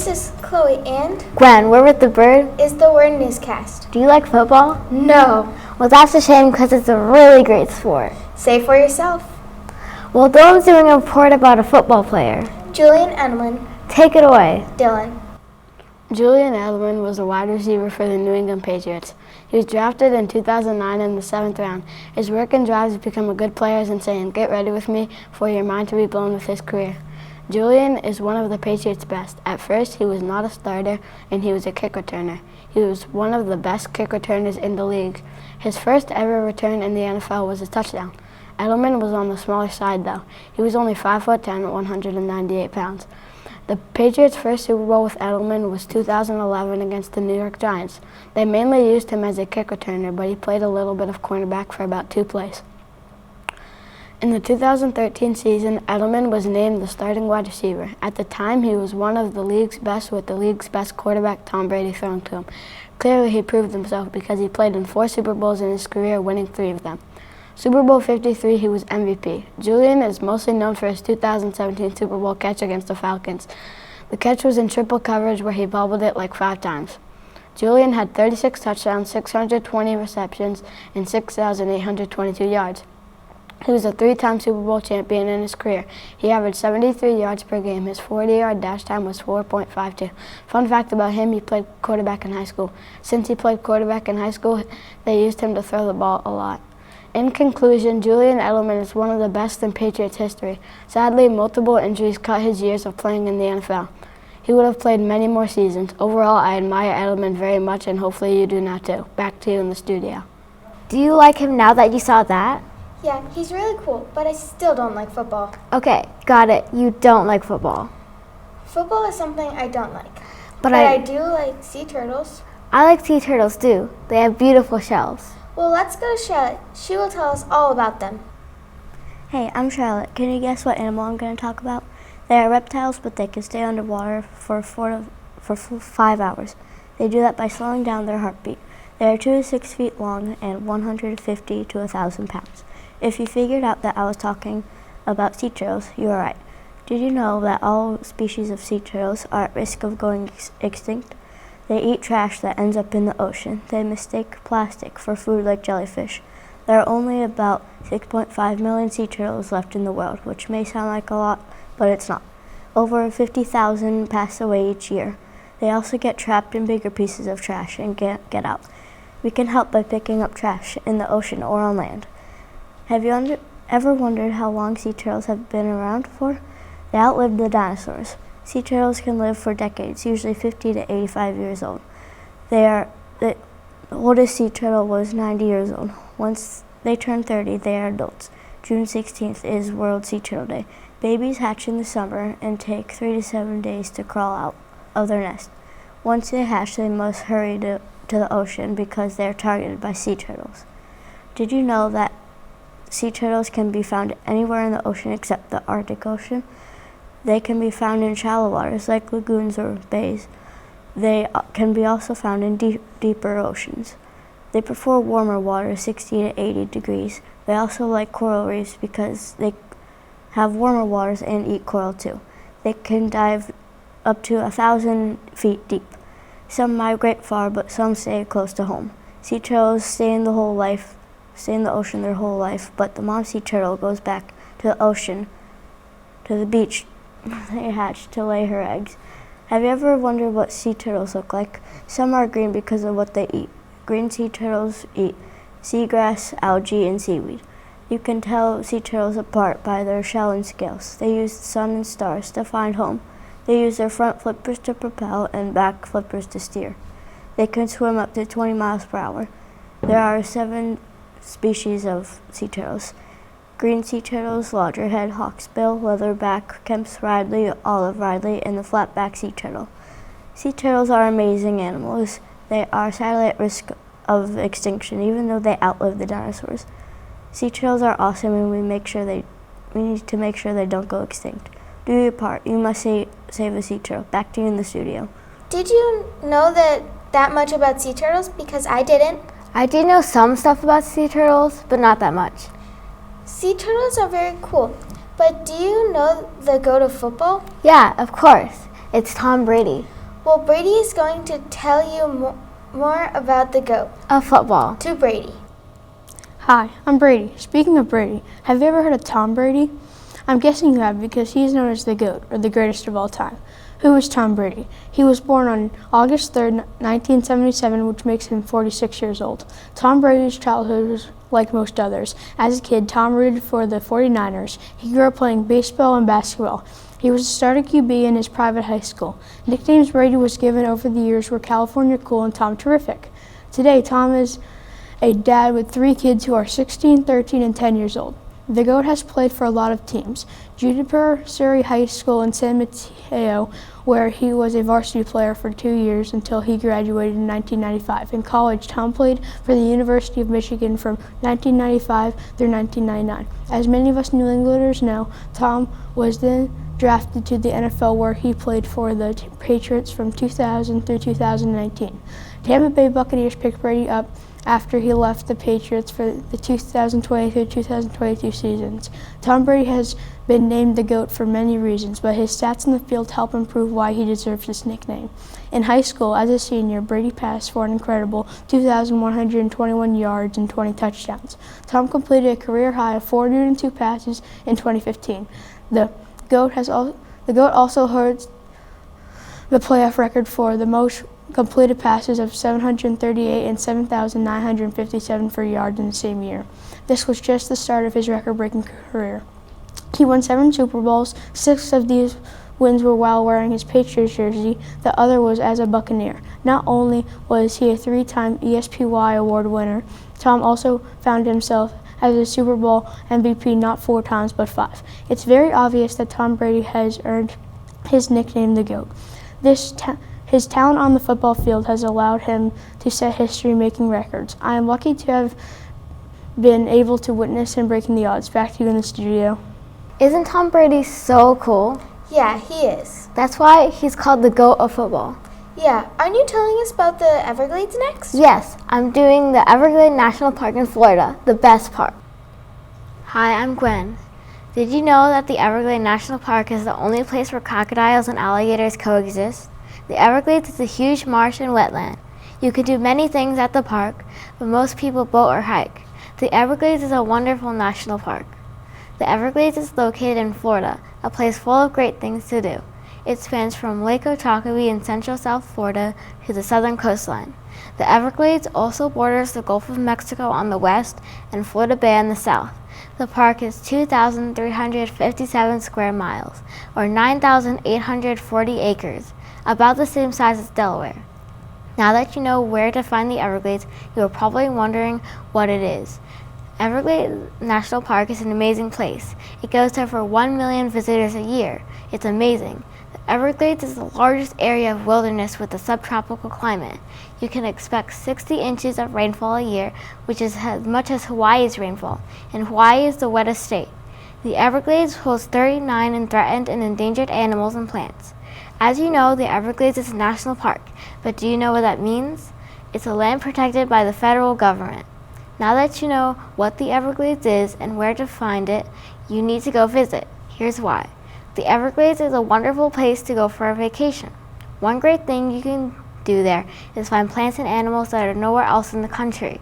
This is Chloe and Gwen, we're with the bird. Is the word Newscast. Do you like football? No. Well, that's a shame because it's a really great sport. Say for yourself. Well, Dylan's doing a report about a football player. Julian Edelman. Take it away. Dylan. Julian Edelman was a wide receiver for the New England Patriots. He was drafted in 2009 in the 7th round. His work and drive to become a good player is insane. Get ready with me for your mind to be blown with his career. Julian is one of the Patriots' best. At first, he was not a starter, and he was a kick returner. He was one of the best kick returners in the league. His first ever return in the NFL was a touchdown. Edelman was on the smaller side, though. He was only 5'10", 198 pounds. The Patriots' first Super Bowl with Edelman was 2011 against the New York Giants. They mainly used him as a kick returner, but he played a little bit of cornerback for about 2 plays. In the 2013 season, Edelman was named the starting wide receiver. At the time, he was one of the league's best, with the league's best quarterback, Tom Brady, throwing to him. Clearly, he proved himself because he played in 4 Super Bowls in his career, winning 3 of them. Super Bowl 53, he was MVP. Julian is mostly known for his 2017 Super Bowl catch against the Falcons. The catch was in triple coverage where he bobbled it like 5 times. Julian had 36 touchdowns, 620 receptions, and 6,822 yards. He was a 3-time Super Bowl champion in his career. He averaged 73 yards per game. His 40-yard dash time was 4.52. Fun fact about him, he played quarterback in high school. Since he played quarterback in high school, they used him to throw the ball a lot. In conclusion, Julian Edelman is one of the best in Patriots history. Sadly, multiple injuries cut his years of playing in the NFL. He would have played many more seasons. Overall, I admire Edelman very much, and hopefully you do now too. Back to you in the studio. Do you like him now that you saw that? Yeah, he's really cool, but I still don't like football. Okay, got it. You don't like football. Football is something I don't like. But I do like sea turtles. I like sea turtles too. They have beautiful shells. Well, let's go to Charlotte. She will tell us all about them. Hey, I'm Charlotte. Can you guess what animal I'm going to talk about? They are reptiles, but they can stay underwater for 5 hours. They do that by slowing down their heartbeat. They are 2 to 6 feet long and 150 to 1,000 pounds. If you figured out that I was talking about sea turtles, you are right. Did you know that all species of sea turtles are at risk of going extinct? They eat trash that ends up in the ocean. They mistake plastic for food like jellyfish. There are only about 6.5 million sea turtles left in the world, which may sound like a lot, but it's not. Over 50,000 pass away each year. They also get trapped in bigger pieces of trash and can't get out. We can help by picking up trash in the ocean or on land. Have you ever wondered how long sea turtles have been around for? They outlived the dinosaurs. Sea turtles can live for decades, usually 50 to 85 years old. The oldest sea turtle was 90 years old. Once they turn 30, they are adults. June 16th is World Sea Turtle Day. Babies hatch in the summer and take 3 to 7 days to crawl out of their nest. Once they hatch, they must hurry to the ocean because they are targeted by sea turtles. Did you know that sea turtles can be found anywhere in the ocean except the Arctic Ocean? They can be found in shallow waters like lagoons or bays. They can be also found in deeper oceans. They prefer warmer water, 60 to 80 degrees. They also like coral reefs because they have warmer waters and eat coral too. They can dive up to 1,000 feet deep. Some migrate far, but some stay close to home. Sea turtles stay in the ocean their whole life, but the mom sea turtle goes back to the ocean, to the beach they hatch to lay her eggs. Have you ever wondered what sea turtles look like? Some are green because of what they eat. Green sea turtles eat seagrass, algae, and seaweed. You can tell sea turtles apart by their shell and scales. They use the sun and stars to find home. They use their front flippers to propel and back flippers to steer. They can swim up to 20 miles per hour. There are 7 species of sea turtles. Green sea turtles, loggerhead, hawksbill, leatherback, Kemp's Ridley, olive Ridley, and the flatback sea turtle. Sea turtles are amazing animals. They are sadly at risk of extinction, even though they outlived the dinosaurs. Sea turtles are awesome, and we need to make sure they don't go extinct. Do your part. You must save a sea turtle. Back to you in the studio. Did you know that much about sea turtles? Because I didn't. I did know some stuff about sea turtles, but not that much. Sea turtles are very cool, but do you know the goat of football? Yeah, of course. It's Tom Brady. Well, Brady is going to tell you more about the GOAT. Of football. To Brady. Hi, I'm Brady. Speaking of Brady, have you ever heard of Tom Brady? I'm guessing you have because he's known as the GOAT, or the greatest of all time. Who is Tom Brady? He was born on August 3rd, 1977, which makes him 46 years old. Tom Brady's childhood was like most others. As a kid, Tom rooted for the 49ers. He grew up playing baseball and basketball. He was a starting QB in his private high school. Nicknames Brady was given over the years were California Cool and Tom Terrific. Today, Tom is a dad with 3 kids who are 16, 13, and 10 years old. The GOAT has played for a lot of teams. Juniper Surrey High School in San Mateo, where he was a varsity player for 2 years until he graduated in 1995. In college, Tom played for the University of Michigan from 1995 through 1999. As many of us New Englanders know, Tom was then drafted to the NFL, where he played for the Patriots from 2000 through 2019. Tampa Bay Buccaneers picked Brady up after he left the Patriots for the 2020-2022 seasons. Tom Brady has been named the GOAT for many reasons, but his stats in the field help him prove why he deserves this nickname. In high school, as a senior, Brady passed for an incredible 2,121 yards and 20 touchdowns. Tom completed a career high of 402 passes in 2015. The GOAT also holds the playoff record for the most completed passes of 738 and 7,957 for yards in the same year. This was just the start of his record-breaking career. He won 7 Super Bowls. 6 of these wins were while wearing his Patriots jersey. The other was as a Buccaneer. Not only was he a 3-time ESPY award winner, Tom also found himself as a Super Bowl MVP not 4 times but 5. It's very obvious that Tom Brady has earned his nickname the GOAT. His talent on the football field has allowed him to set history making records. I am lucky to have been able to witness him breaking the odds. Back to you in the studio. Isn't Tom Brady so cool? Yeah, he is. That's why he's called the GOAT of football. Yeah, aren't you telling us about the Everglades next? Yes, I'm doing the Everglades National Park in Florida, the best part. Hi, I'm Gwen. Did you know that the Everglades National Park is the only place where crocodiles and alligators coexist? The Everglades is a huge marsh and wetland. You can do many things at the park, but most people boat or hike. The Everglades is a wonderful national park. The Everglades is located in Florida, a place full of great things to do. It spans from Lake Otaoka in central South Florida to the southern coastline. The Everglades also borders the Gulf of Mexico on the west and Florida Bay on the south. The park is 2,357 square miles, or 9,840 acres, about the same size as Delaware. Now that you know where to find the Everglades, you are probably wondering what it is. Everglades National Park is an amazing place. It goes to over 1 million visitors a year. It's amazing. The Everglades is the largest area of wilderness with a subtropical climate. You can expect 60 inches of rainfall a year, which is as much as Hawaii's rainfall, and Hawaii is the wettest state. The Everglades holds 39 threatened and endangered animals and plants. As you know, the Everglades is a national park, but do you know what that means? It's a land protected by the federal government. Now that you know what the Everglades is and where to find it, you need to go visit. Here's why. The Everglades is a wonderful place to go for a vacation. One great thing you can do there is find plants and animals that are nowhere else in the country.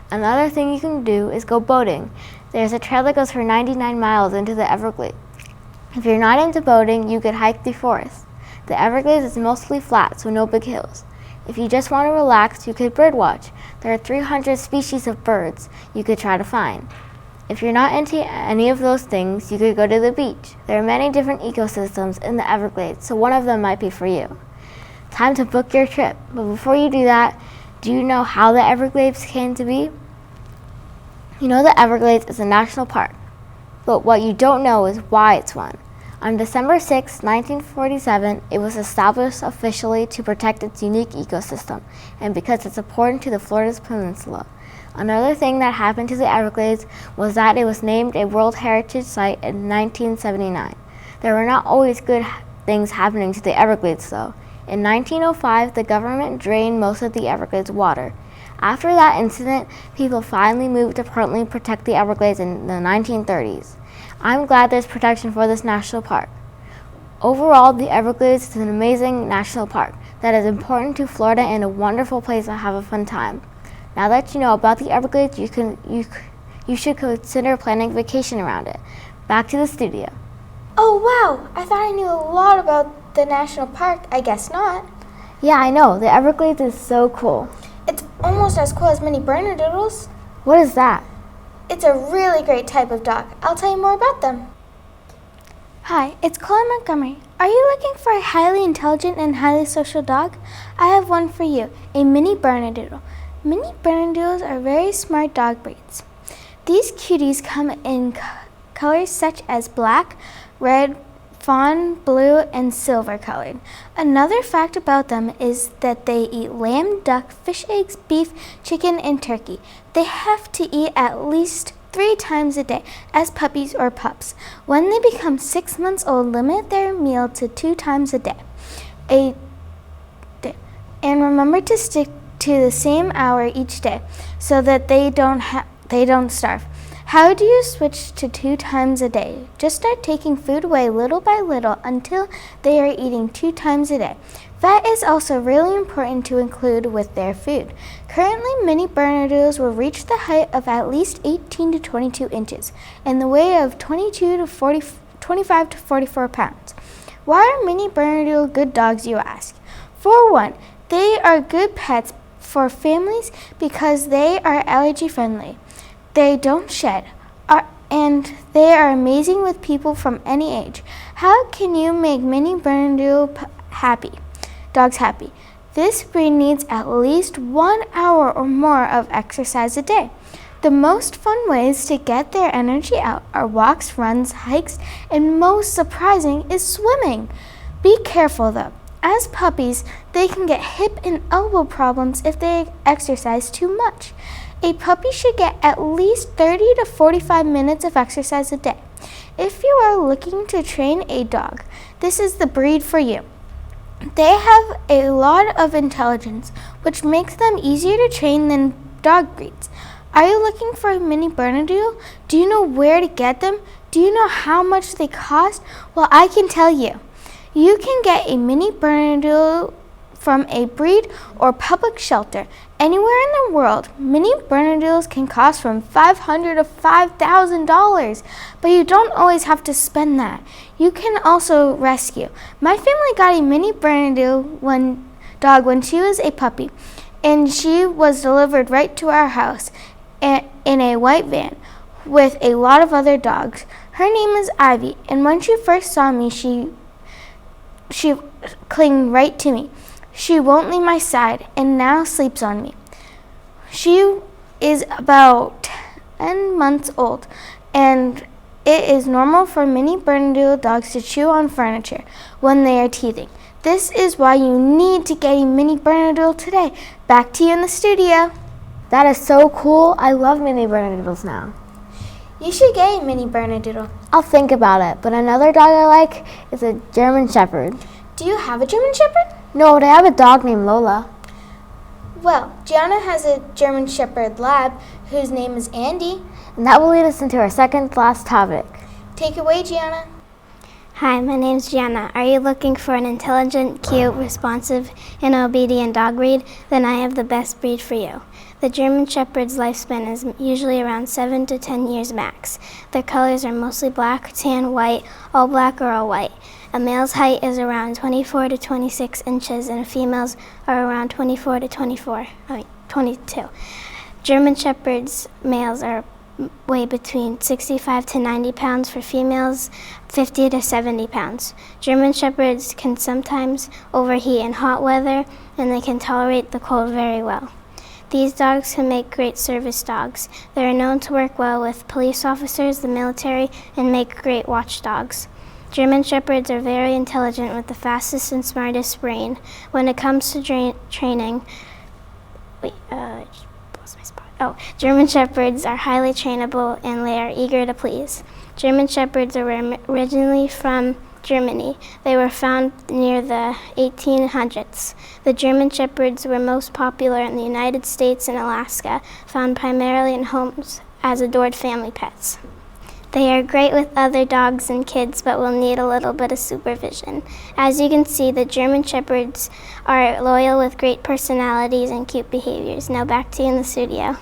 Another thing you can do is go boating. There's a trail that goes for 99 miles into the Everglades. If you're not into boating, you could hike the forest. The Everglades is mostly flat, so no big hills. If you just want to relax, you could birdwatch. There are 300 species of birds you could try to find. If you're not into any of those things, you could go to the beach. There are many different ecosystems in the Everglades, so one of them might be for you. Time to book your trip. But before you do that, do you know how the Everglades came to be? You know the Everglades is a national park, but what you don't know is why it's one. On December 6, 1947, it was established officially to protect its unique ecosystem and because it's important to the Florida's peninsula. Another thing that happened to the Everglades was that it was named a World Heritage Site in 1979. There were not always good things happening to the Everglades, though. In 1905, the government drained most of the Everglades water. After that incident, people finally moved to permanently protect the Everglades in the 1930s. I'm glad there's protection for this national park. Overall, the Everglades is an amazing national park that is important to Florida and a wonderful place to have a fun time. Now that you know about the Everglades, you should consider planning a vacation around it. Back to the studio. Oh, wow. I thought I knew a lot about the national park. I guess not. Yeah, I know. The Everglades is so cool. It's almost as cool as mini Bernedoodles. What is that? It's a really great type of dog. I'll tell you more about them. Hi, it's Chloe Montgomery. Are you looking for a highly intelligent and highly social dog? I have one for you, a mini Bernedoodle. Mini Bernedoodles are very smart dog breeds. These cuties come in colors such as black, red, fawn, blue, and silver colored. Another fact about them is that they eat lamb, duck, fish eggs, beef, chicken, and turkey. They have to eat at least 3 times a day as puppies or pups. When they become 6 months old, limit their meal to 2 times a day. And remember to stick to the same hour each day so that they don't starve. How do you switch to 2 times a day? Just start taking food away little by little until they are eating 2 times a day. Fat is also really important to include with their food. Currently, mini Bernedoodles will reach the height of at least 18 to 22 inches and the weight of 25 to 44 pounds. Why are mini Bernedoodle good dogs, you ask? For one, they are good pets for families because they are allergy friendly. They don't shed, and they are amazing with people from any age. How can you make mini Bernedoodle dogs happy? This breed needs at least 1 hour or more of exercise a day. The most fun ways to get their energy out are walks, runs, hikes, and most surprising is swimming. Be careful though. As puppies, they can get hip and elbow problems if they exercise too much. A puppy should get at least 30 to 45 minutes of exercise a day. If you are looking to train a dog, this is the breed for you. They have a lot of intelligence, which makes them easier to train than dog breeds. Are you looking for a mini Bernedoodle? Do you know where to get them? Do you know how much they cost? Well, I can tell you. You can get a mini Bernedoodle from a breed or public shelter anywhere in the world. Mini Bernedoodles can cost from $500 to $5,000, but you don't always have to spend that. You can also rescue. My family got a mini Bernedoodle dog when she was a puppy, and she was delivered right to our house in a white van with a lot of other dogs. Her name is Ivy, and when she first saw me, she clung right to me. She won't leave my side and now sleeps on me. She is about 10 months old, and it is normal for mini Bernedoodle dogs to chew on furniture when they are teething. This is why you need to get a mini Bernedoodle today. Back to you in the studio. That is so cool. I love mini Bernedoodles now. You should get a mini Bernedoodle. I'll think about it, but another dog I like is a German Shepherd. Do you have a German Shepherd? No, but I have a dog named Lola. Well, Gianna has a German Shepherd lab whose name is Andy. And that will lead us into our second last topic. Take it away, Gianna. Hi, my name's Gianna. Are you looking for an intelligent, cute, responsive, and obedient dog breed? Then I have the best breed for you. The German Shepherd's lifespan is usually around 7 to 10 years max. Their colors are mostly black, tan, white, all black or all white. A male's height is around 24 to 26 inches, and females are around 22. German Shepherds males weigh between 65 to 90 pounds for females, 50 to 70 pounds. German Shepherds can sometimes overheat in hot weather, and they can tolerate the cold very well. These dogs can make great service dogs. They are known to work well with police officers, the military, and make great watchdogs. German Shepherds are very intelligent with the fastest and smartest brain. When it comes to training, German Shepherds are highly trainable and they are eager to please. German Shepherds are originally from Germany. They were found near the 1800s. The German Shepherds were most popular in the United States and Alaska, found primarily in homes as adored family pets. They are great with other dogs and kids, but will need a little bit of supervision. As you can see, the German Shepherds are loyal with great personalities and cute behaviors. Now back to you in the studio.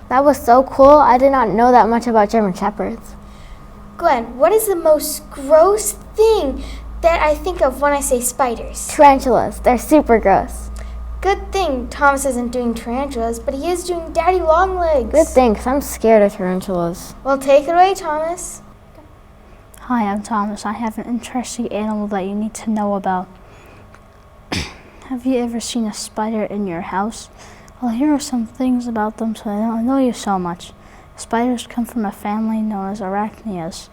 That was so cool. I did not know that much about German Shepherds. Glenn, what is the most gross thing that I think of when I say spiders? Tarantulas. They're super gross. Good thing Thomas isn't doing tarantulas, but he is doing daddy long legs. Good thing, 'cause I'm scared of tarantulas. Well, take it away, Thomas. Hi, I'm Thomas. I have an interesting animal that you need to know about. Have you ever seen a spider in your house? Well, here are some things about them so they don't annoy you so much. Spiders come from a family known as arachnids.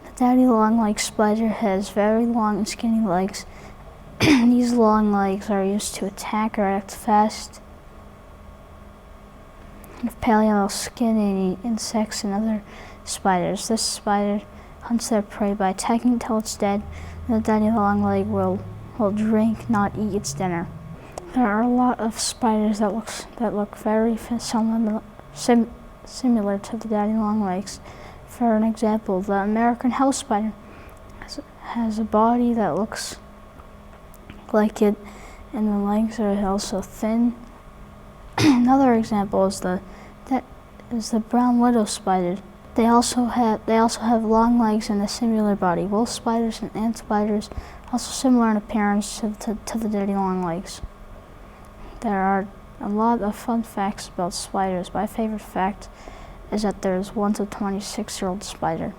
The daddy long-legged spider has very long and skinny legs. These long legs are used to attack or act fast. With pale skin and eat insects and other spiders. This spider hunts their prey by attacking until it's dead, and the daddy long leg will drink, not eat its dinner. There are a lot of spiders that look very similar to the daddy long legs. For an example, the American house spider has a body that looks like it, and the legs are also thin. Another example is the brown widow spider. They also have long legs and a similar body. Wolf spiders and ant spiders also similar in appearance to the daddy long legs. There are a lot of fun facts about spiders. My favorite fact is that there's 1 to 26-year-old spider.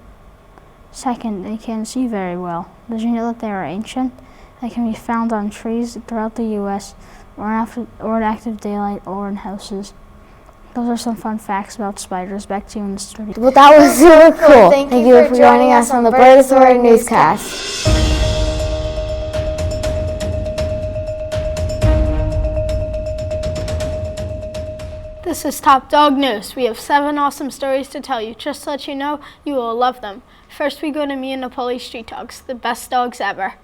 Second, they can see very well. Did you know that they are ancient? They can be found on trees throughout the U.S. or in active daylight or in houses. Those are some fun facts about spiders. Back to you in the studio. Well, that was super cool. Thank you for joining us on the Bernedoodle Newscast. This is Top Dog News. We have 7 awesome stories to tell you. Just to let you know, you will love them. First, we go to me and Nepali street dogs, the best dogs ever.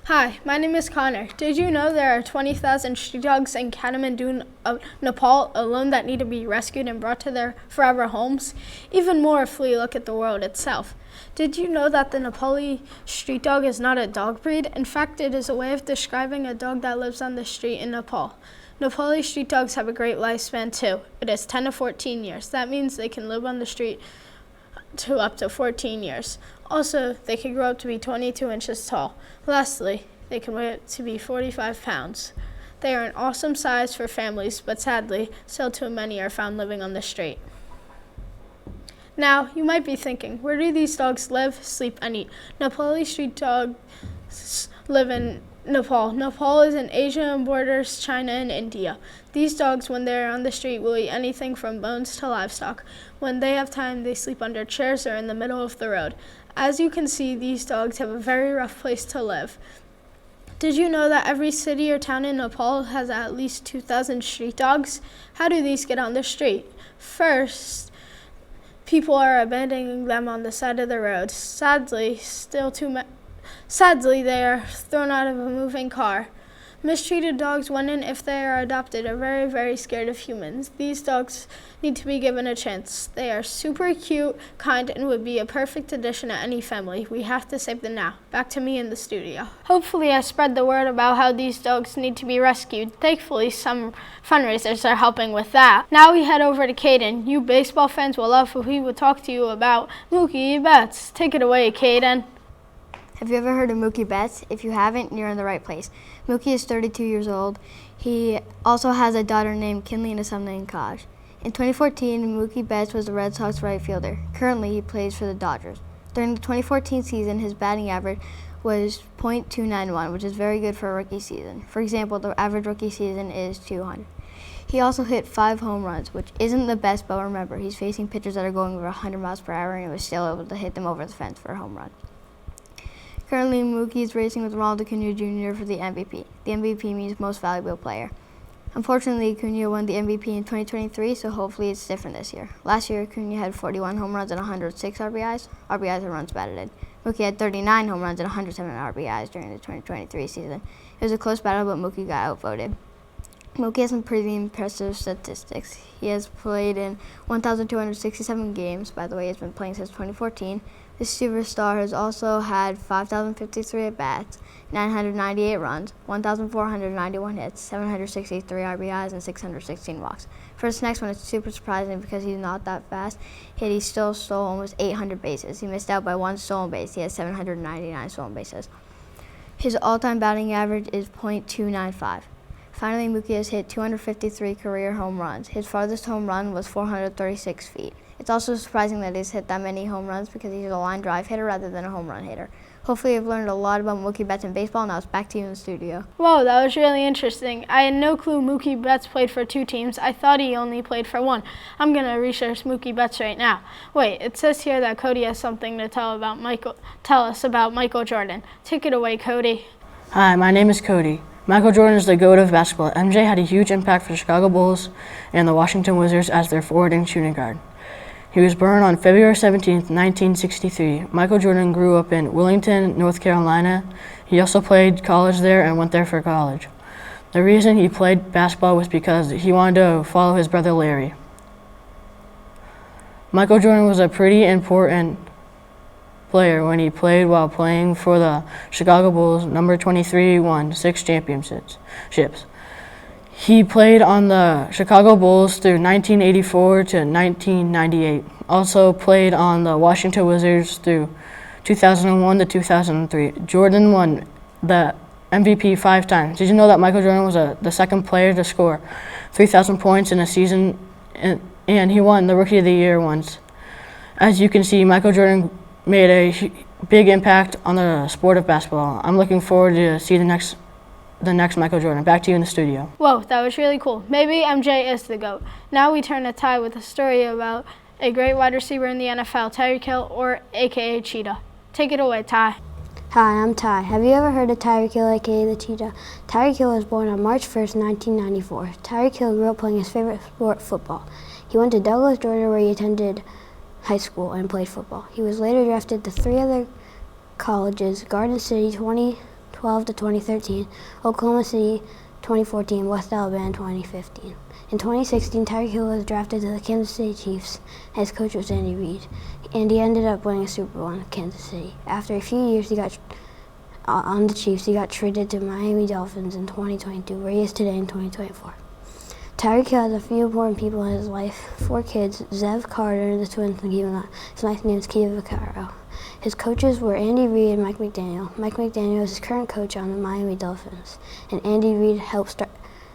Hi, my name is Connor. Did you know there are 20,000 street dogs in Kathmandu, Nepal alone that need to be rescued and brought to their forever homes? Even more if we look at the world itself. Did you know that the Nepali street dog is not a dog breed? In fact, it is a way of describing a dog that lives on the street in Nepal. Nepali street dogs have a great lifespan too. It is 10 to 14 years. That means they can live on the street to up to 14 years. Also, they can grow up to be 22 inches tall. Lastly, they can weigh up to be 45 pounds. They are an awesome size for families, but sadly, still too many are found living on the street. Now, you might be thinking, where do these dogs live, sleep, and eat? Nepali street dogs live in Nepal. Nepal is in Asia and borders China and India. These dogs, when they are on the street, will eat anything from bones to livestock. When they have time, they sleep under chairs or in the middle of the road. As you can see, these dogs have a very rough place to live. Did you know that every city or town in Nepal has at least 2,000 street dogs? How do these get on the street? First, people are abandoning them on the side of the road. Sadly, they are thrown out of a moving car. Mistreated dogs, when and if they are adopted, are very, very scared of humans. These dogs need to be given a chance. They are super cute, kind, and would be a perfect addition to any family. We have to save them now. Back to me in the studio. Hopefully I spread the word about how these dogs need to be rescued. Thankfully, some fundraisers are helping with that. Now we head over to Caden. You baseball fans will love what he will talk to you about Mookie Betts. Take it away, Caden. Have you ever heard of Mookie Betts? If you haven't, you're in the right place. Mookie is 32 years old. He also has a daughter named Kinley and a son named Kaj. In 2014, Mookie Betts was the Red Sox right fielder. Currently, he plays for the Dodgers. During the 2014 season, his batting average was .291, which is very good for a rookie season. For example, the average rookie season is 200. He also hit 5 home runs, which isn't the best, but remember, he's facing pitchers that are going over 100 miles per hour, and he was still able to hit them over the fence for a home run. Currently, Mookie is racing with Ronald Acuna Jr. for the MVP. The MVP means most valuable player. Unfortunately, Acuna won the MVP in 2023, so hopefully it's different this year. Last year, Acuna had 41 home runs and 106 RBIs. RBIs are runs batted in. Mookie had 39 home runs and 107 RBIs during the 2023 season. It was a close battle, but Mookie got outvoted. Mookie has some pretty impressive statistics. He has played in 1,267 games. By the way, he's been playing since 2014. This superstar has also had 5,053 at-bats, 998 runs, 1,491 hits, 763 RBIs, and 616 walks. For this next one, it's super surprising because he's not that fast, yet he still stole almost 800 bases. He missed out by one stolen base. He has 799 stolen bases. His all-time batting average is .295. Finally, Mookie has hit 253 career home runs. His farthest home run was 436 feet. It's also surprising that he's hit that many home runs because he's a line drive hitter rather than a home run hitter. Hopefully you've learned a lot about Mookie Betts in baseball. Now it's back to you in the studio. Whoa, that was really interesting. I had no clue Mookie Betts played for 2 teams. I thought he only played for 1. I'm going to research Mookie Betts right now. Wait, it says here that Cody has something to tell us about Michael Jordan. Take it away, Cody. Hi, my name is Cody. Michael Jordan is the GOAT of basketball. MJ had a huge impact for the Chicago Bulls and the Washington Wizards as their forward and shooting guard. He was born on February 17, 1963. Michael Jordan grew up in Wilmington, North Carolina. He also played college there and went there for college. The reason he played basketball was because he wanted to follow his brother Larry. Michael Jordan was a pretty important player when he played while playing for the Chicago Bulls. Number 23 won 6 championships. He played on the Chicago Bulls through 1984 to 1998. Also played on the Washington Wizards through 2001 to 2003. Jordan won the MVP 5 times. Did you know that Michael Jordan was the second player to score 3,000 points in a season, and he won the Rookie of the Year once? As you can see, Michael Jordan made a big impact on the sport of basketball. I'm looking forward to see the next Michael Jordan. Back to you in the studio. Whoa, that was really cool. Maybe MJ is the GOAT. Now we turn to Ty with a story about a great wide receiver in the NFL, Tyreek, or a.k.a. Cheetah. Take it away, Ty. Hi, I'm Ty. Have you ever heard of Tyreek, aka the Cheetah? Tyreek was born on March 1st, 1994. Tyreek grew up playing his favorite sport, football. He went to Douglas, Georgia, where he attended high school and played football. He was later drafted to 3 other colleges: Garden City 2012 to 2013, Oklahoma City 2014, West Alabama 2015. In 2016, Tyreek was drafted to the Kansas City Chiefs. His coach was Andy Reid, and he ended up winning a Super Bowl in Kansas City. After a few years on the Chiefs, he got traded to Miami Dolphins in 2022, where he is today in 2024. Tyreek has a few important people in his life: 4 kids, Zev, Carter, the twins, and his wife's name is Kiva Vaccaro. His coaches were Andy Reid and Mike McDaniel. Mike McDaniel is his current coach on the Miami Dolphins, and Andy Reid helped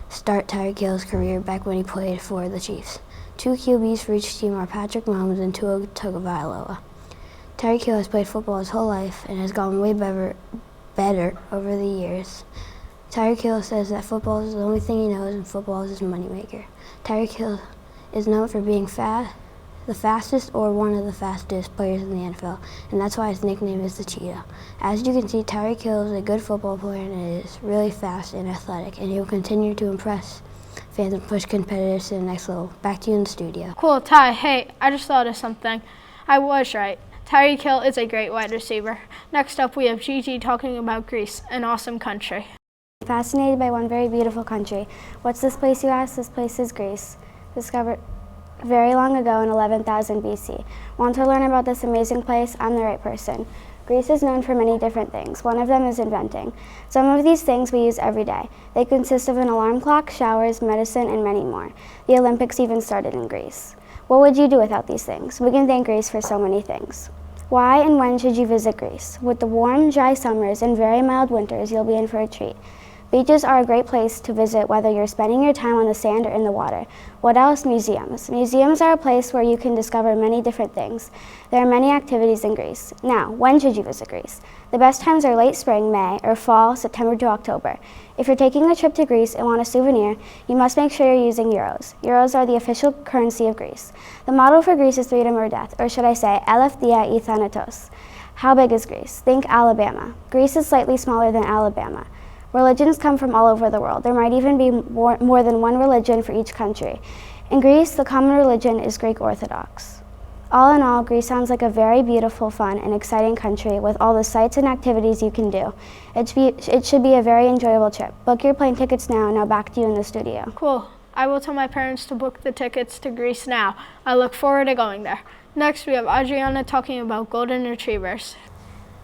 start Tyreek Hill's career back when he played for the Chiefs. 2 QBs for each team are Patrick Mahomes and Tua Tagovailoa. Tyreek Hill has played football his whole life and has gotten way better over the years. Tyreek Hill says that football is the only thing he knows, and football is his moneymaker. Tyreek Hill is known for being the fastest or one of the fastest players in the NFL, and that's why his nickname is the Cheetah. As you can see, Tyreek Hill is a good football player and is really fast and athletic, and he will continue to impress fans and push competitors to the next level. Back to you in the studio. Cool, Ty. Hey, I just thought of something. I was right. Tyreek Hill is a great wide receiver. Next up, we have Gigi talking about Greece, an awesome country. Fascinated by one very beautiful country. What's this place, you ask? This place is Greece, discovered very long ago in 11,000 BC. Want to learn about this amazing place? I'm the right person. Greece is known for many different things. One of them is inventing. Some of these things we use every day. They consist of an alarm clock, showers, medicine, and many more. The Olympics even started in Greece. What would you do without these things? We can thank Greece for so many things. Why and when should you visit Greece? With the warm, dry summers and very mild winters, you'll be in for a treat. Beaches are a great place to visit whether you're spending your time on the sand or in the water. What else? Museums. Museums are a place where you can discover many different things. There are many activities in Greece. Now, when should you visit Greece? The best times are late spring, May, or fall, September to October. If you're taking a trip to Greece and want a souvenir, you must make sure you're using euros. Euros are the official currency of Greece. The motto for Greece is freedom or death, or should I say, eleftheia ή thanatos. How big is Greece? Think Alabama. Greece is slightly smaller than Alabama. Religions come from all over the world. There might even be more than one religion for each country. In Greece, the common religion is Greek Orthodox. All in all, Greece sounds like a very beautiful, fun, and exciting country with all the sights and activities you can do. It should be a very enjoyable trip. Book your plane tickets now. Now back to you in the studio. Cool. I will tell my parents to book the tickets to Greece now. I look forward to going there. Next, we have Adriana talking about golden retrievers.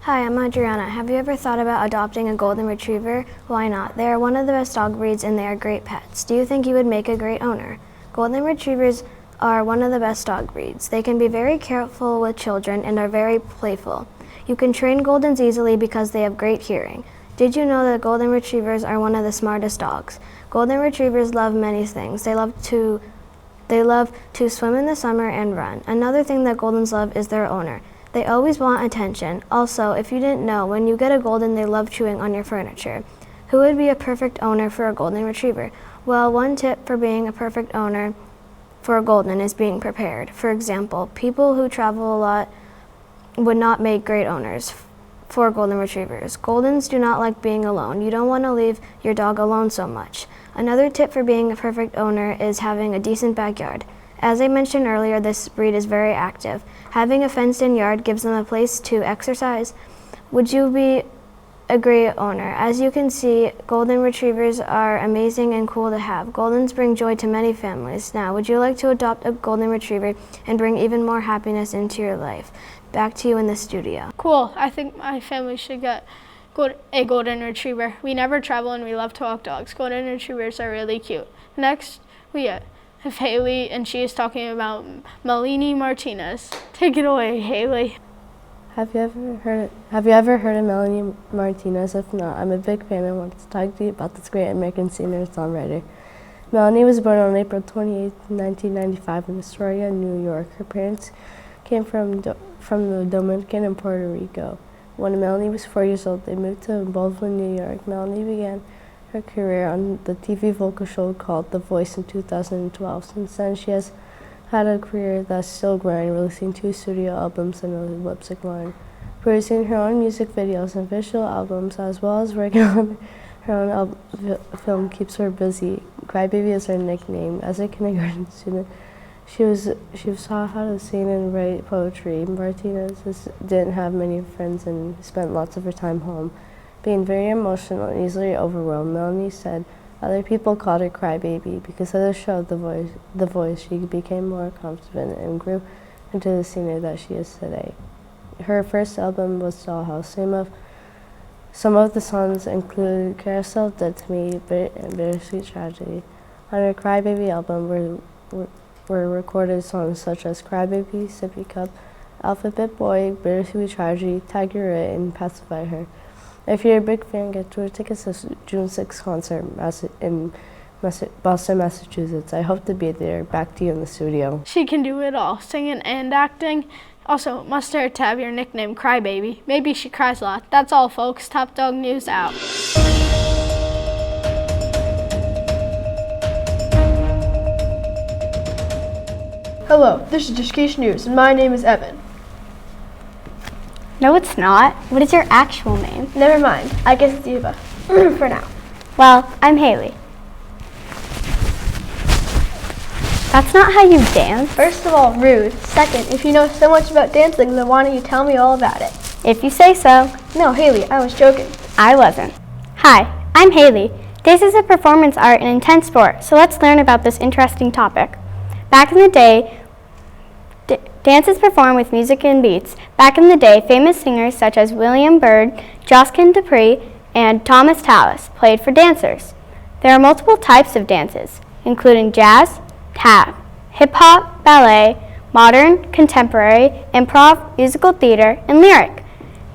Hi, I'm Adriana. Have you ever thought about adopting a golden retriever? Why not? They are one of the best dog breeds and they are great pets. Do you think you would make a great owner? Golden retrievers are one of the best dog breeds. They can be very careful with children and are very playful. You can train Goldens easily because they have great hearing. Did you know that Golden retrievers are one of the smartest dogs? Golden retrievers love many things. They love to swim in the summer and run. Another thing that Goldens love is their owner. They always want attention. Also, if you didn't know, when you get a Golden, they love chewing on your furniture. Who would be a perfect owner for a Golden retriever? Well, one tip for being a perfect owner for a Golden is being prepared. For example, people who travel a lot would not make great owners for Golden retrievers. Goldens do not like being alone. You don't want to leave your dog alone so much. Another tip for being a perfect owner is having a decent backyard. As I mentioned earlier, this breed is very active. Having a fenced-in yard gives them a place to exercise. Would you be a great owner? As you can see, Golden retrievers are amazing and cool to have. Goldens bring joy to many families. Now, would you like to adopt a Golden retriever and bring even more happiness into your life? Back to you in the studio. Cool. I think my family should get a Golden retriever. We never travel and we love to walk dogs. Golden retrievers are really cute. Next, we have Haley, and she is talking about Melanie Martinez. Take it away, Haley. Have you ever heard of Melanie Martinez? If not, I'm a big fan and want to talk to you about this great American singer-songwriter. Melanie was born on April 28, 1995 in Astoria, New York. Her parents came from the Dominican and Puerto Rico. When Melanie was 4 years old, they moved to Baldwin, New York. Melanie began her career on the TV vocal show called The Voice in 2012. Since then, she has had a career that's still growing, releasing 2 studio albums and a lip sync line. Producing her own music videos and visual albums, as well as working on her own film, keeps her busy. Crybaby is her nickname. As a kindergarten student, she was taught how to sing and write poetry. Martinez didn't have many friends and spent lots of her time home. Being very emotional and easily overwhelmed, Melanie said other people called her Crybaby. Because of the show, The Voice, she became more confident and grew into the singer that she is today. Her first album was Dollhouse. Some of the songs include Carousel, Dead to Me, and Bittersweet Tragedy. On her Crybaby album were recorded songs such as Crybaby, Sippy Cup, Alphabet Boy, Bittersweet Tragedy, Tag Your It, and Pacify Her. If you're a big fan, get tour tickets to June 6th concert in Boston, Massachusetts. I hope to be there. Back to you in the studio. She can do it all, singing and acting. Also, must hurt to have your nickname Crybaby. Maybe she cries a lot. That's all, folks. Top Dog News out. Hello, this is Discase News, and my name is Evan. No, it's not. What is your actual name? Never mind. I guess it's Eva. For now. Well, I'm Haley. That's not how you dance. First of all, rude. Second, if you know so much about dancing, then why don't you tell me all about it? If you say so. No, Haley, I was joking. I wasn't. Hi, I'm Haley. Dance is a performance art and intense sport, so let's learn about this interesting topic. Back in the day, dance is performed with music and beats. Back in the day, famous singers such as William Byrd, Josquin Dupree, and Thomas Tallis played for dancers. There are multiple types of dances, including jazz, tap, hip-hop, ballet, modern, contemporary, improv, musical theater, and lyric.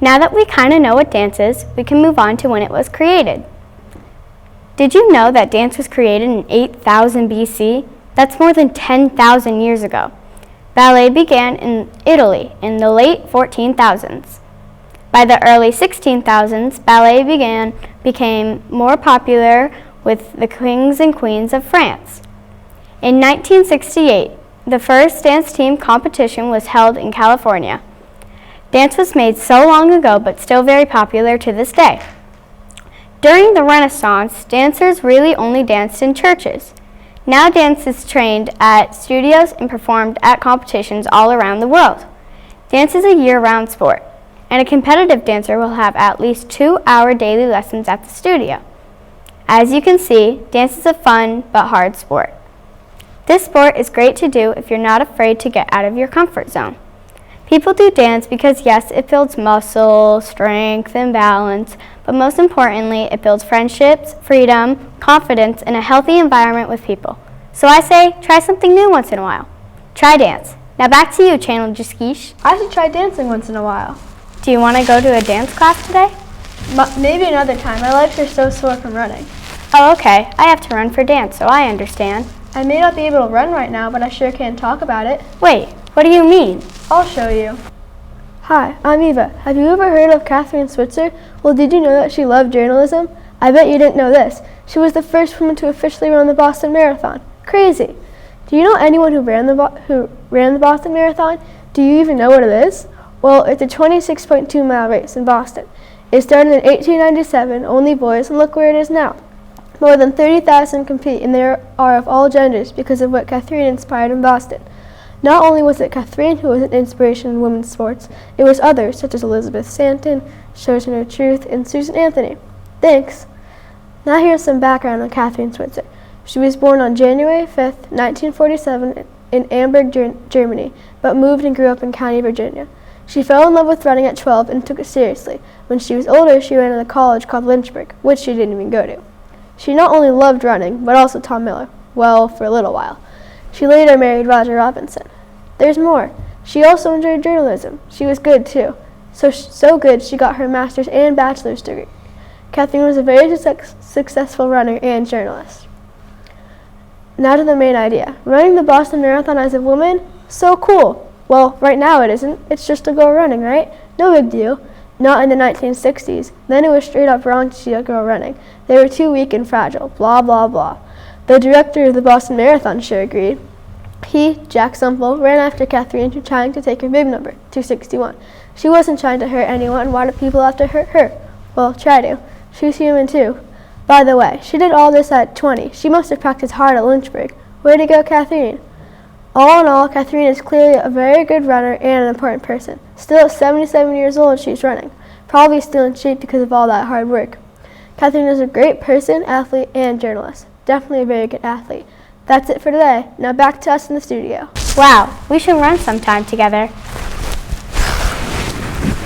Now that we kind of know what dance is, we can move on to when it was created. Did you know that dance was created in 8000 BC? That's more than 10,000 years ago. Ballet began in Italy in the late 14,000s. By the early 16,000s, ballet became more popular with the kings and queens of France. In 1968, the first dance team competition was held in California. Dance was made so long ago, but still very popular to this day. During the Renaissance, dancers really only danced in churches. Now dance is trained at studios and performed at competitions all around the world. Dance is a year-round sport, and a competitive dancer will have at least 2-hour daily lessons at the studio. As you can see, dance is a fun but hard sport. This sport is great to do if you're not afraid to get out of your comfort zone. People do dance because yes, it builds muscle, strength, and balance, but most importantly, it builds friendships, freedom, confidence, and a healthy environment with people. So I say, try something new once in a while. Try dance. Now back to you, Channel Jaskish. I should try dancing once in a while. Do you want to go to a dance class today? Maybe another time. My legs are so sore from running. Oh, okay. I have to run for dance, so I understand. I may not be able to run right now, but I sure can talk about it. Wait, what do you mean? I'll show you. Hi, I'm Eva. Have you ever heard of Katherine Switzer? Well, did you know that she loved journalism? I bet you didn't know this. She was the first woman to officially run the Boston Marathon. Crazy. Do you know anyone who ran the Boston Marathon? Do you even know what it is? Well, it's a 26.2-mile race in Boston. It started in 1897, only boys, and look where it is now. More than 30,000 compete, and they are of all genders because of what Katherine inspired in Boston. Not only was it Katherine who was an inspiration in women's sports, it was others such as Elizabeth Stanton, Sojourner Truth, and Susan Anthony. Thanks. Now here's some background on Katherine Switzer. She was born on January 5th, 1947 in Amberg, Germany, but moved and grew up in County, Virginia. She fell in love with running at 12 and took it seriously. When she was older, she ran at a college called Lynchburg, which she didn't even go to. She not only loved running, but also Tom Miller. Well, for a little while. She later married Roger Robinson. There's more. She also enjoyed journalism. She was good, too. So good, she got her master's and bachelor's degree. Katherine was a very successful runner and journalist. Now to the main idea. Running the Boston Marathon as a woman? So cool. Well, right now it isn't. It's just a girl running, right? No big deal. Not in the 1960s. Then it was straight up wrong to see a girl running. They were too weak and fragile. Blah, blah, blah. The director of the Boston Marathon sure agreed. He, Jack Semple, ran after Katherine trying to take her bib number, 261. She wasn't trying to hurt anyone. Why do people have to hurt her? Well, try to. She's human too. By the way, she did all this at 20. She must have practiced hard at Lynchburg. Way to go, Katherine. All in all, Katherine is clearly a very good runner and an important person. Still at 77 years old, she's running. Probably still in shape because of all that hard work. Katherine is a great person, athlete, and journalist. Definitely a very good athlete. That's it for today. Now back to us in the studio. Wow, we should run sometime together.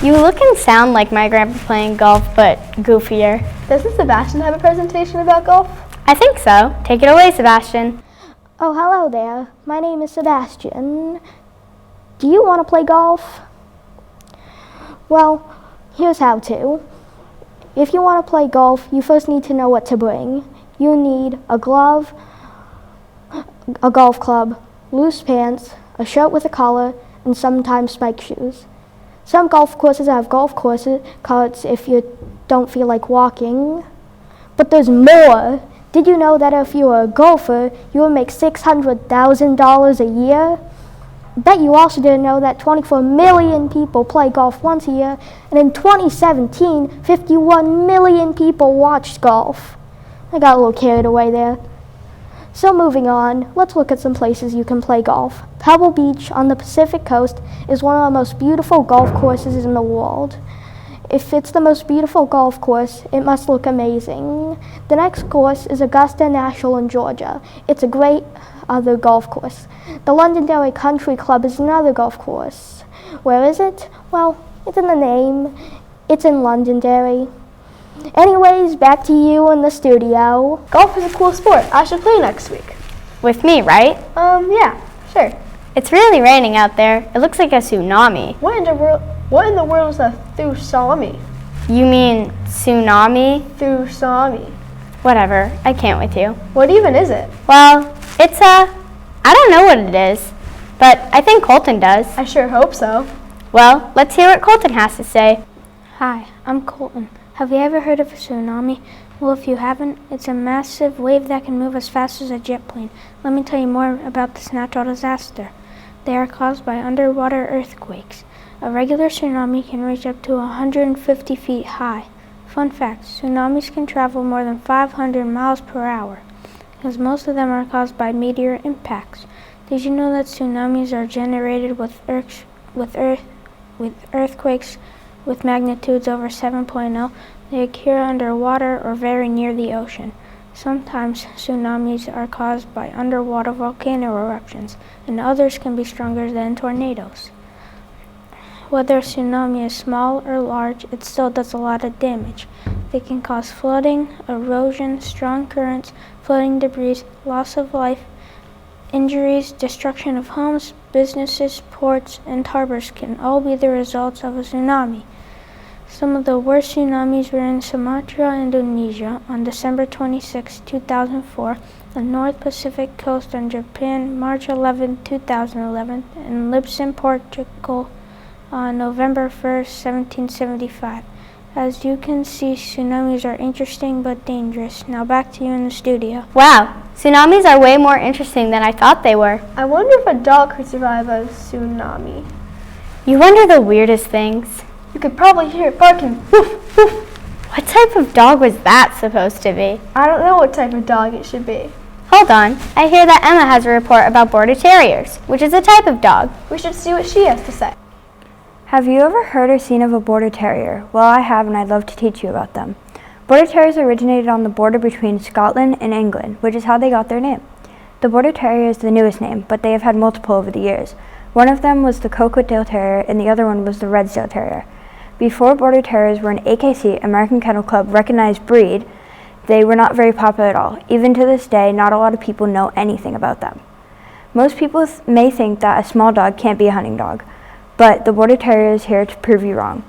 You look and sound like my grandpa playing golf, but goofier. Doesn't Sebastian have a presentation about golf? I think so. Take it away, Sebastian. Oh, hello there. My name is Sebastian. Do you want to play golf? Well, here's how to. If you want to play golf, you first need to know what to bring. You need a glove, a golf club, loose pants, a shirt with a collar, and sometimes spike shoes. Some golf courses have golf carts if you don't feel like walking. But there's more. Did you know that if you were a golfer, you would make $600,000 a year? Bet you also didn't know that 24 million people play golf once a year, and in 2017, 51 million people watched golf. I got a little carried away there. So moving on, let's look at some places you can play golf. Pebble Beach on the Pacific Coast is one of the most beautiful golf courses in the world. If it's the most beautiful golf course, it must look amazing. The next course is Augusta National in Georgia. It's a great other golf course. The Londonderry Country Club is another golf course. Where is it? Well, it's in the name. It's in Londonderry. Anyways, back to you in the studio. Golf is a cool sport. I should play next week. With me, right? Yeah, sure. It's really raining out there. It looks like a tsunami. What in the world is a tsunami? You mean tsunami? Tsunami. Whatever. I can't with you. What even is it? Well, it's I don't know what it is, but I think Colton does. I sure hope so. Well, let's hear what Colton has to say. Hi, I'm Colton. Have you ever heard of a tsunami? Well, if you haven't, it's a massive wave that can move as fast as a jet plane. Let me tell you more about this natural disaster. They are caused by underwater earthquakes. A regular tsunami can reach up to 150 feet high. Fun fact, tsunamis can travel more than 500 miles per hour. as most of them are caused by meteor impacts. Did you know that tsunamis are generated with earthquakes with magnitudes over 7.0? They occur underwater or very near the ocean. Sometimes tsunamis are caused by underwater volcano eruptions, and others can be stronger than tornadoes. Whether a tsunami is small or large, it still does a lot of damage. They can cause flooding, erosion, strong currents, floating debris, loss of life, injuries, destruction of homes, businesses, ports, and harbors can all be the results of a tsunami. Some of the worst tsunamis were in Sumatra, Indonesia on December 26, 2004, the North Pacific coast on Japan March 11, 2011, and Lisbon, Portugal on November 1, 1775. As you can see, tsunamis are interesting but dangerous. Now back to you in the studio. Wow, tsunamis are way more interesting than I thought they were. I wonder if a dog could survive a tsunami. You wonder the weirdest things. You could probably hear it barking. Woof, woof. What type of dog was that supposed to be? I don't know what type of dog it should be. Hold on, I hear that Emma has a report about border terriers, which is a type of dog. We should see what she has to say. Have you ever heard or seen of a border terrier? Well, I have, and I'd love to teach you about them. Border terriers originated on the border between Scotland and England, which is how they got their name. The border terrier is the newest name, but they have had multiple over the years. One of them was the Coquetdale Terrier, and the other one was the Redesdale Terrier. Before border terriers were an AKC, American Kennel Club, recognized breed, they were not very popular at all. Even to this day, not a lot of people know anything about them. Most people may think that a small dog can't be a hunting dog, but the border terrier is here to prove you wrong.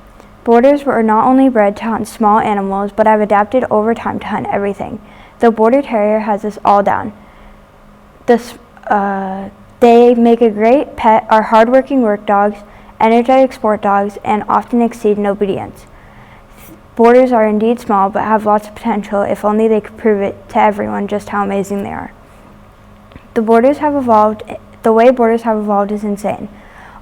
Borders were not only bred to hunt small animals, but have adapted over time to hunt everything. The border terrier has this all down. They make a great pet, are hardworking work dogs, energetic sport dogs, and often exceed in obedience. Borders are indeed small, but have lots of potential if only they could prove it to everyone just how amazing they are. The way borders have evolved is insane.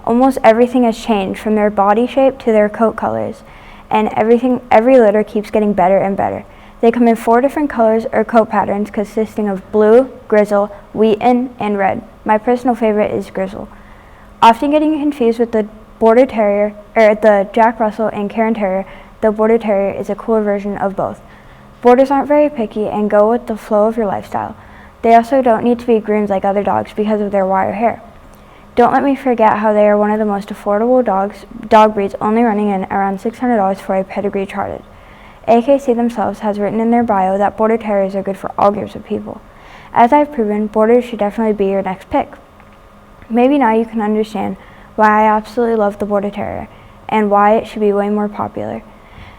Almost everything has changed, from their body shape to their coat colors, and every litter keeps getting better and better. They come in 4 different colors or coat patterns consisting of blue, grizzle, wheaten, and red. My personal favorite is grizzle. Often getting confused with the border terrier, or the Jack Russell and Cairn Terrier, the border terrier is a cooler version of both. Borders aren't very picky and go with the flow of your lifestyle. They also don't need to be groomed like other dogs because of their wire hair. Don't let me forget how they are one of the most affordable dog breeds, only running in around $600 for a pedigree charted. AKC themselves has written in their bio that border terriers are good for all groups of people. As I've proven, borders should definitely be your next pick. Maybe now you can understand why I absolutely love the border terrier and why it should be way more popular.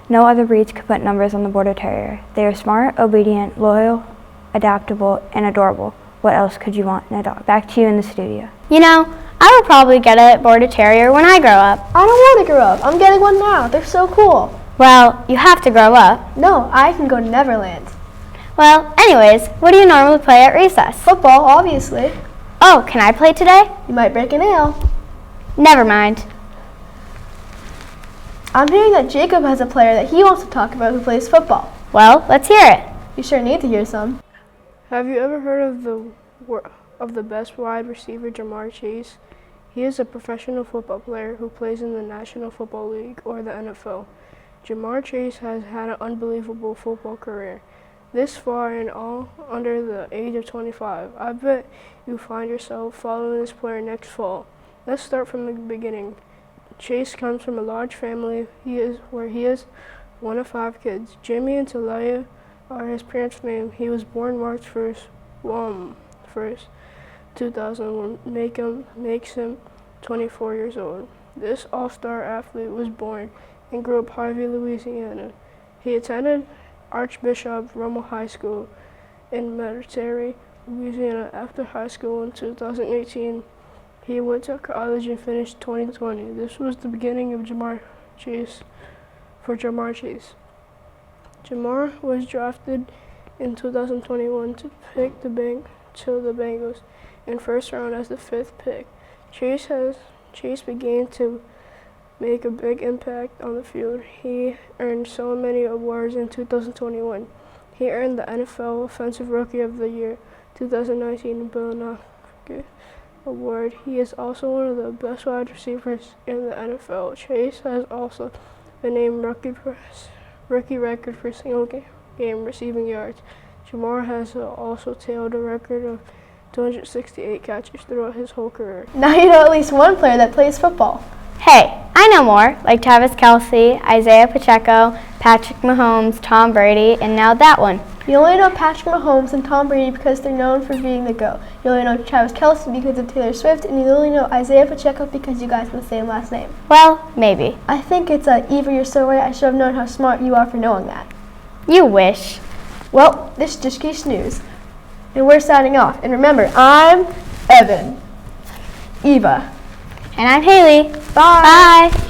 No other breeds could put numbers on the border terrier. They are smart, obedient, loyal, adaptable, and adorable. What else could you want in a dog? Back to you in the studio. You know, I will probably get a border terrier when I grow up. I don't want to grow up. I'm getting one now. They're so cool. Well, you have to grow up. No, I can go to Neverland. Well, anyways, what do you normally play at recess? Football, obviously. Oh, can I play today? You might break a nail. Never mind. I'm hearing that Jacob has a player that he wants to talk about who plays football. Well, let's hear it. You sure need to hear some. Have you ever heard of the best wide receiver, Jamar Chase? He is a professional football player who plays in the National Football League, or the NFL. Jamar Chase has had an unbelievable football career. This far and all under the age of 25. I bet you find yourself following this player next fall. Let's start from the beginning. Chase comes from a large family. He is one of 5 kids. Jimmy and Talia are his parents' name. He was born March 1st, 2001, makes him 24 years old. This all-star athlete was born and grew up Harvey, Louisiana. He attended Archbishop Rummel High School in Metairie, Louisiana. After high school in 2018, he went to college and finished 2020. This was the beginning of Jamar Chase. Jamar was drafted in 2021 to the Bengals in first round as the 5th pick. Chase began to make a big impact on the field. He earned so many awards in 2021. He earned the NFL Offensive Rookie of the Year, 2019 Bill Award. He is also one of the best wide receivers in the NFL. Chase has also been named rookie record for single game receiving yards. Jamar has also tailed a record of 268 catches throughout his whole career. Now you know at least one player that plays football. Hey, I know more, like Travis Kelce, Isaiah Pacheco, Patrick Mahomes, Tom Brady, and now that one. You only know Patrick Mahomes and Tom Brady because they're known for being the GOAT. You only know Travis Kelce because of Taylor Swift, and you only know Isaiah Pacheco because you guys have the same last name. Well, maybe. I think it's Eva, you're so right. I should have known how smart you are for knowing that. You wish. Well, this is Just Geese News, and we're signing off. And remember, I'm Evan, Eva, and I'm Haley. Bye. Bye.